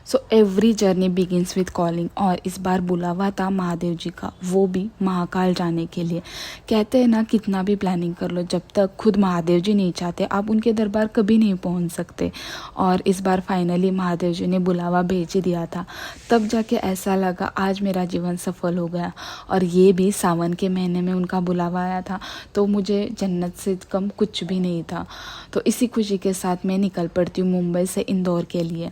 So every journey begins with calling. और इस बार बुलावा था महादेव जी का, वो भी महाकाल जाने के लिए। कहते हैं ना, कितना भी प्लानिंग कर लो, जब तक खुद महादेव जी नहीं चाहते आप उनके दरबार कभी नहीं पहुंच सकते। और इस बार फाइनली महादेव जी ने बुलावा भेज ही दिया था, तब जाके ऐसा लगा आज मेरा जीवन सफल हो गया। और ये भी सावन के महीने में उनका बुलावा आया था, तो मुझे जन्नत से कम कुछ भी नहीं था। तो इसी खुशी के साथ मैं निकल पड़ती हूँ मुंबई से इंदौर के लिए,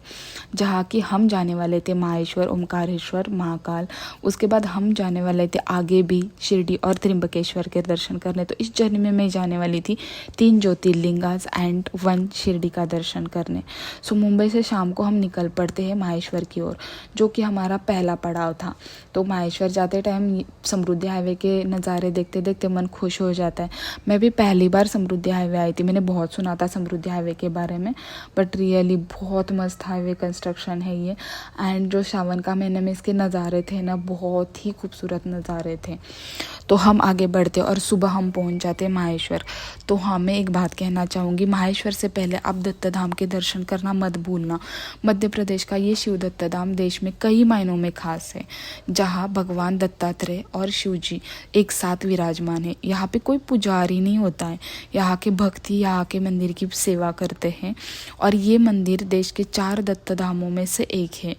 जहाँ कि हम जाने वाले थे माहेश्वर, ओमकारेश्वर, महाकाल। उसके बाद हम जाने वाले थे आगे भी शिरडी और त्रिंबकेश्वर के दर्शन करने। तो इस जर्नी में मैं जाने वाली थी 3 ज्योतिर्लिंगास एंड 1 शिरडी का दर्शन करने। सो मुंबई से शाम को हम निकल पड़ते हैं माहेश्वर की ओर, जो कि हमारा पहला पड़ाव था। तो माहेश्वर जाते टाइम समृद्धि हाईवे के नज़ारे देखते देखते मन खुश हो जाता है। मैं भी पहली बार समृद्धि हाईवे आई थी, मैंने बहुत सुना था समृद्धि हाईवे के बारे में, बट रियली बहुत मस्त हाईवे कंस्ट्रक्शन है ये। एंड जो सावन का महीने में इसके नज़ारे थे ना, बहुत ही खूबसूरत नज़ारे थे। तो हम आगे बढ़ते और सुबह हम पहुंच जाते माहेश्वर। तो हाँ, मैं एक बात कहना चाहूँगी, माहेश्वर से पहले आप दत्त धाम के दर्शन करना मत भूलना। मध्य प्रदेश का ये शिव दत्त धाम देश में कई मायनों में खास है, जहाँ भगवान दत्तात्रेय और शिव जी एक साथ विराजमान है। यहाँ पे कोई पुजारी नहीं होता है, यहाँ के भक्त ही यहाँ के मंदिर की सेवा करते हैं। और ये मंदिर देश के 4 दत्त धामों में से एक है।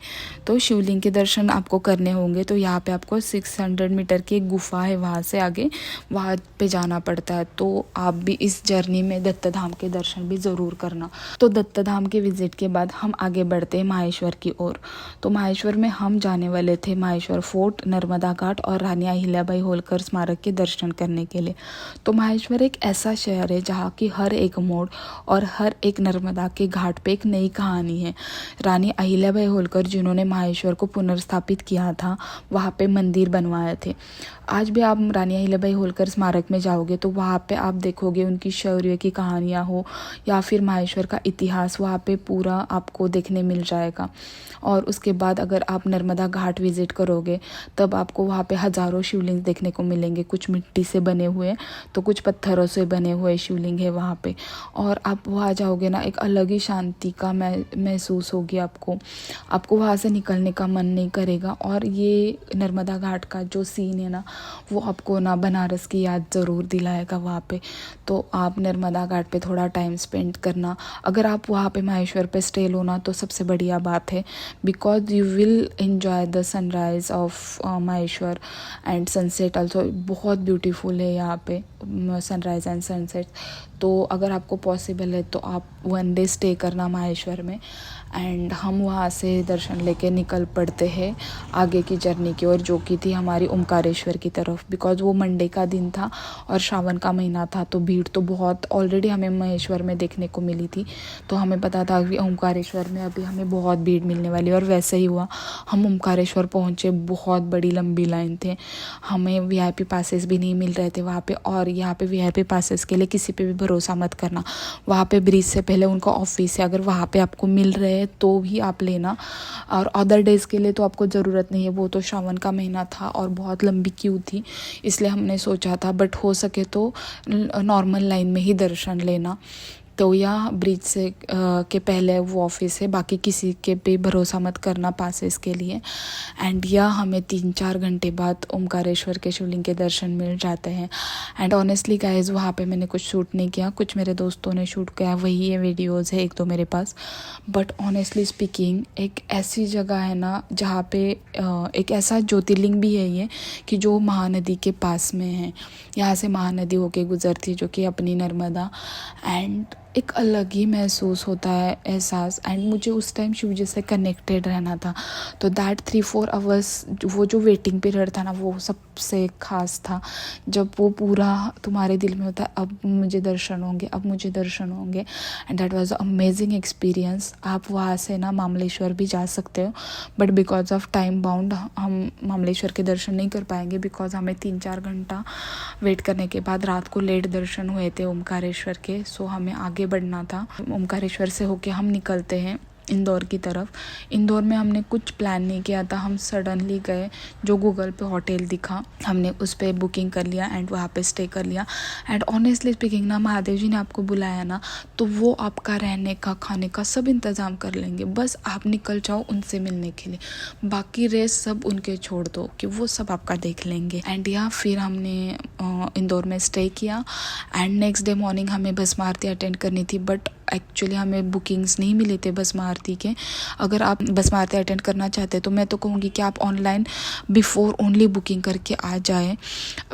तो शिवलिंग के दर्शन आपको करने होंगे तो यहाँ पे आपको 600 मीटर की एक गुफा है, वहाँ से आगे वहाँ पे जाना पड़ता है। तो आप भी इस जर्नी में दत्त धाम के दर्शन भी ज़रूर करना। तो दत्त धाम के विजिट के बाद हम आगे बढ़ते हैं माहेश्वर की ओर। तो माहेश्वर में हम जाने वाले थे माहेश्वर फोर्ट, नर्मदा घाट और रानी अहिल्याबाई होलकर स्मारक के दर्शन करने के लिए। तो माहेश्वर एक ऐसा शहर है जहाँ की हर एक मोड़ और हर एक नर्मदा के घाट पे एक नई कहानी है। रानी अहिल्याबाई होलकर, जिन्होंने माहेश्वर को पुनर्स्थापित किया था, वहाँ पे मंदिर बनवाए थे। आज भी आप रानी अहिल्याबाई होलकर स्मारक में जाओगे तो वहाँ पे आप देखोगे उनकी शौर्य की कहानियाँ हो या फिर माहेश्वर का इतिहास वहाँ पे पूरा आपको देखने मिल जाएगा। और उसके बाद अगर आप नर्मदा घाट विजिट करोगे तब आपको वहाँ पे हज़ारों शिवलिंग देखने को मिलेंगे। कुछ मिट्टी से बने हुए तो कुछ पत्थरों से बने हुए शिवलिंग है वहाँ पे। और आप वहाँ जाओगे ना, एक अलग ही शांति का महसूस होगी आपको वहाँ से निकलने का मन नहीं करेगा। और ये नर्मदा घाट का जो सीन है ना, वो आपको ना बनारस की याद ज़रूर दिलाएगा वहाँ पे। तो आप नर्मदा घाट पे थोड़ा टाइम स्पेंड करना। अगर आप वहाँ पे माहेश्वर पे स्टे लो ना तो सबसे बढ़िया बात है, because you will enjoy the sunrise of Maheshwar and sunset also. बहुत ब्यूटीफुल है यहाँ पे सनराइज एंड सनसेट। तो अगर आपको पॉसिबल है तो आप 1 डे स्टे करना माहेश्वर में। एंड हम वहाँ से दर्शन लेके निकल पड़ते हैं आगे की जर्नी की ओर, जो कि थी हमारी ओमकारेश्वर की तरफ। बिकॉज वो मंडे का दिन था और श्रावण का महीना था, तो भीड़ तो बहुत ऑलरेडी हमें महेश्वर में देखने को मिली थी। तो हमें पता था कि ओमकारेश्वर में अभी हमें बहुत भीड़ मिलने वाली है, और वैसे ही हुआ। हम ओमकारेश्वर पहुँचे, बहुत बड़ी लंबी लाइन थे, हमें VIP पासेस भी नहीं मिल रहे थे वहाँ पे। और यहाँ पे VIP पासेस के लिए किसी पे भी भरोसा मत करना। वहाँ पे ब्रिज से पहले उनका ऑफिस है, अगर वहाँ पे आपको मिल रहे हैं तो भी आप लेना। और अदर डेज़ के लिए तो आपको ज़रूरत नहीं है। वो तो श्रावण का महीना था और बहुत लंबी क्यू थी, इसलिए हमने सोचा था, बट हो सके तो नॉर्मल लाइन में ही दर्शन लेना। तो या ब्रिज से के पहले वो ऑफिस है, बाकी किसी के पे भरोसा मत करना पासेस के लिए। एंड या हमें 3-4 घंटे बाद ओमकारेश्वर के शिवलिंग के दर्शन मिल जाते हैं। एंड ऑनेस्टली गाइज, वहाँ पे मैंने कुछ शूट नहीं किया, कुछ मेरे दोस्तों ने शूट किया, वही ये वीडियोज़ है 1-2 मेरे पास। बट ऑनेस्टली स्पीकिंग, एक ऐसी जगह है ना जहाँ पे एक ऐसा ज्योतिर्लिंग भी है ये, कि जो महानदी के पास में है। यहाँ से महानदी होके गुजरती है, जो कि अपनी नर्मदा। एंड एक अलग ही महसूस होता है एहसास। एंड मुझे उस टाइम शिव जी से कनेक्टेड रहना था, तो दैट 3-4 आवर्स वो जो वेटिंग पीरियड था ना, वो सबसे खास था। जब वो पूरा तुम्हारे दिल में होता है, अब मुझे दर्शन होंगे, अब मुझे दर्शन होंगे। And that was amazing experience. आप वहाँ से ना मामलेश्वर भी जा सकते हो, but because of time bound हम मामलेश्वर के दर्शन नहीं कर पाएंगे, बिकॉज हमें 3-4 घंटा वेट करने के बाद रात को लेट दर्शन हुए थे ओमकारेश्वर के। सो हमें आगे बढ़ना था। ओमकारेश्वर से होके हम निकलते हैं इंदौर की तरफ। इंदौर में हमने कुछ प्लान नहीं किया था, हम सडनली गए, जो गूगल पे होटल दिखा हमने उस पर बुकिंग कर लिया एंड वहाँ पे स्टे कर लिया। एंड ऑनेस्टली स्पीकिंग ना, महादेव जी ने आपको बुलाया ना तो वो आपका रहने का खाने का सब इंतज़ाम कर लेंगे, बस आप निकल जाओ उनसे मिलने के लिए, बाकी रेस्ट सब उनके छोड़ दो कि वो सब आपका देख लेंगे। एंड या फिर हमने इंदौर में स्टे किया एंड नेक्स्ट डे मॉर्निंग हमें भस्म आरती अटेंड करनी थी, बट एक्चुअली हमें बुकिंग्स नहीं मिले थे भस्म आरती के। अगर आप भस्म आरती अटेंड करना चाहते तो मैं तो कहूँगी कि आप ऑनलाइन बिफोर ओनली बुकिंग करके आ जाए,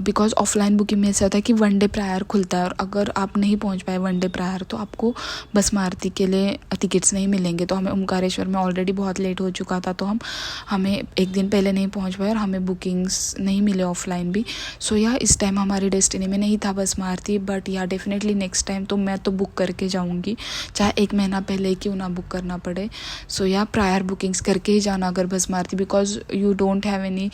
बिकॉज ऑफलाइन बुकिंग में ऐसा होता है कि वन डे प्रायर खुलता है और अगर आप नहीं पहुँच पाए वन डे प्रायर तो आपको भस्म आरती के लिए टिकट्स नहीं मिलेंगे। तो हमें ओमकारेश्वर में ऑलरेडी बहुत लेट हो चुका था, तो हमें एक दिन पहले नहीं पहुँच पाए और हमें बुकिंग्स नहीं मिले ऑफलाइन भी। सो या इस टाइम हमारी डेस्टिनी में नहीं था भस्म आरती, बट या डेफिनेटली नेक्स्ट टाइम तो मैं तो बुक करके जाऊँगी, चाहे 1 महीना पहले क्यों ना बुक करना पड़े। सो या प्रायर बुकिंग्स करके ही जाना अगर भस्म आरती, because you don't have any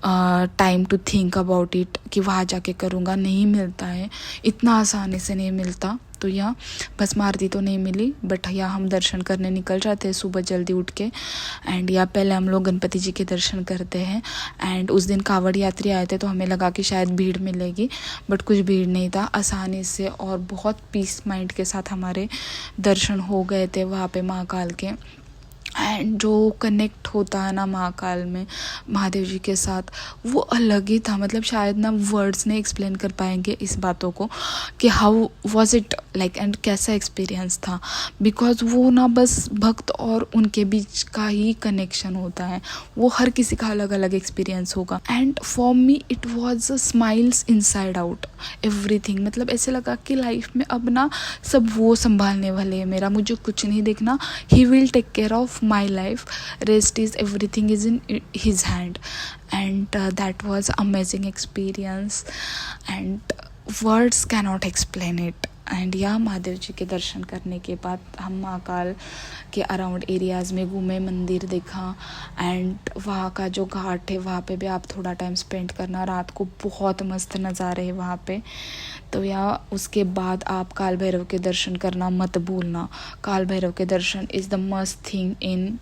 time to think about it कि वहाँ जाके करूँगा, नहीं मिलता है, इतना आसानी से नहीं मिलता। तो यहाँ भस्म आरती तो नहीं मिली, बट यहाँ हम दर्शन करने निकल जाते हैं सुबह जल्दी उठ के। एंड या पहले हम लोग गणपति जी के दर्शन करते हैं। एंड उस दिन कावड़ यात्री आए थे तो हमें लगा कि शायद भीड़ मिलेगी, बट कुछ भीड़ नहीं था, आसानी से और बहुत पीस माइंड के साथ हमारे दर्शन हो गए थे वहाँ पे महाकाल के। एंड जो कनेक्ट होता है ना महाकाल में महादेव जी के साथ, वो अलग ही था। मतलब शायद ना वर्ड्स नहीं एक्सप्लेन कर पाएंगे इस बातों को कि how was it like and कैसा एक्सपीरियंस था, बिकॉज वो ना बस भक्त और उनके बीच का ही कनेक्शन होता है, वो हर किसी का अलग अलग एक्सपीरियंस होगा। And for me it was smiles inside out everything. मतलब ऐसे लगा कि लाइफ में अब ना सब वो संभालने वाले हैं मेरा, मुझे कुछ नहीं देखना, he will take care of my life, rest is everything is in his hand। And that was amazing experience and words cannot explain it। And या महादेव जी के दर्शन करने के बाद हम महाकाल के अराउंड एरियाज़ में घूमे, मंदिर देखा एंड वहाँ का जो घाट है वहाँ पे भी आप थोड़ा टाइम स्पेंड करना, रात को बहुत मस्त नज़ारे हैं वहाँ पे। तो या उसके बाद आप काल भैरव के दर्शन करना मत भूलना। काल भैरव के दर्शन is the must thing in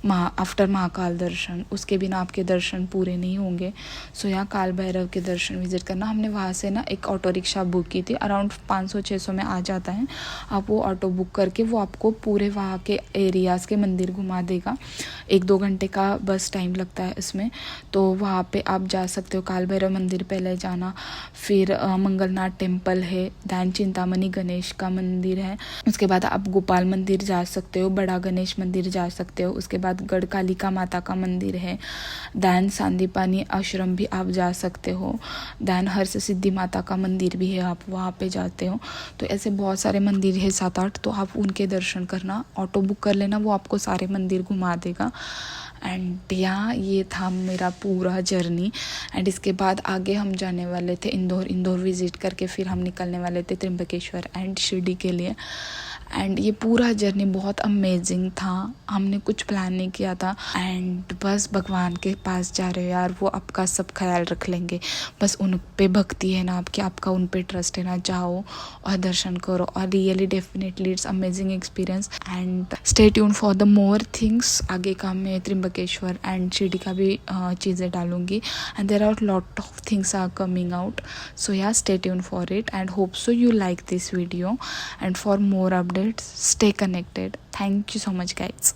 after Mahakal दर्शन, उसके बिना आपके दर्शन पूरे नहीं होंगे। सो या काल भैरव के दर्शन विजिट करना। हमने वहाँ से ना एक ऑटो रिक्शा बुक की थी, अराउंड 500-600 में आ जाता है। आप वो ऑटो बुक करके वो आपको पूरे वहाँ के एरियाज़ के मंदिर घुमा देगा, 1-2 घंटे का बस टाइम लगता है इसमें। तो वहाँ पे आप जा सकते हो। काल भैरव मंदिर पहले जाना, फिर मंगलनाथ टेम्पल है, दैन चिंतामणि गणेश का मंदिर है, उसके बाद आप गोपाल मंदिर जा सकते हो, बड़ा गणेश मंदिर जा सकते हो, उसके बाद गढ़ कालिका माता का मंदिर है, दैन सांदीपानी आश्रम भी आप जा सकते हो, दैन हर्ष सिद्धि माता का मंदिर भी है, आप वहाँ पे जाते हो। तो ऐसे बहुत सारे मंदिर है 7-8, तो आप उनके दर्शन करना, ऑटो बुक कर लेना, वो आपको सारे मंदिर घुमा देगा। एंड यहाँ ये था मेरा पूरा जर्नी। एंड इसके बाद आगे हम जाने वाले थे इंदौर विज़िट करके फिर हम निकलने वाले थे त्र्यंबकेश्वर एंड शिरडी के लिए। एंड ये पूरा जर्नी बहुत अमेजिंग था, हमने कुछ प्लान नहीं किया था एंड बस भगवान के पास जा रहे हो यार, वो आपका सब ख्याल रख लेंगे, बस उन पे भक्ति है ना आपकी, आपका उन पे ट्रस्ट है ना, जाओ और दर्शन करो। और really definitely it's amazing experience. And stay tune for the more things. आगे का मैं त्र्यंबकेश्वर एंड शिरडी का भी चीज़ें डालूंगी and there are lot of things are coming out. So yeah stay tune for it and hope so you like this video, and for more updates stay connected. Thank you so much guys.